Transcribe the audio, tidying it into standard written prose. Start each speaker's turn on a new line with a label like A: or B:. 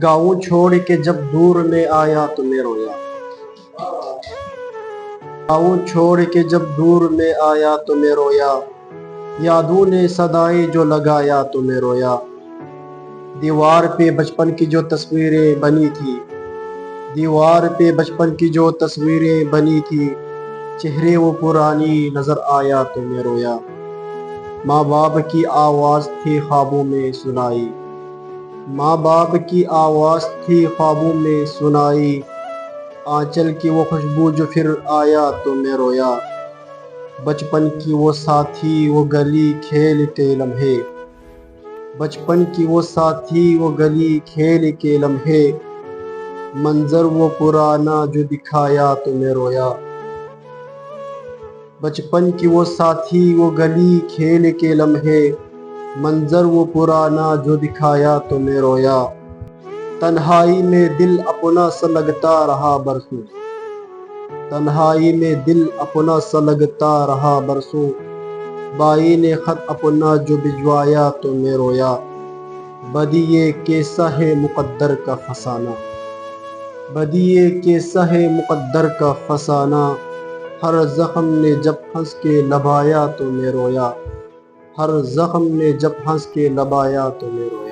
A: گاؤں چھوڑ کے جب دور میں آیا تو میں رویا، گاؤں چھوڑ کے جب دور میں آیا تو میں رویا، یادوں نے صدائیں جو لگایا تو میں رویا، دیوار پہ بچپن کی جو تصویریں بنی تھی، دیوار پہ بچپن کی جو تصویریں بنی تھی، چہرے وہ پرانی نظر آیا تو میں رویا، ماں باپ کی آواز تھی خوابوں میں سنائی، ماں باپ کی آواز تھی خوابوں میں سنائی، آنچل کی وہ خوشبو جو پھر آیا تو میں رویا، بچپن کی وہ ساتھی وہ گلی کھیل کے لمحے، بچپن کی وہ ساتھی وہ گلی کھیل کے لمحے، منظر وہ پرانا جو دکھایا تو میں رویا، بچپن کی وہ ساتھی وہ گلی کھیل کے لمحے، منظر وہ پرانا جو دکھایا تو میں رویا، تنہائی میں دل اپنا سا لگتا رہا برسوں، تنہائی میں دل اپنا سا لگتا رہا برسوں، بائی نے خط اپنا جو بھجوایا تو میں رویا، بدی یہ کیسا ہے مقدر کا فسانہ، بدی یہ کیسا ہے مقدر کا فسانہ، ہر زخم نے جب ہنس کے لبھایا تو میں رویا، ہر زخم نے جب ہنس کے لبھایا تو میں رویا۔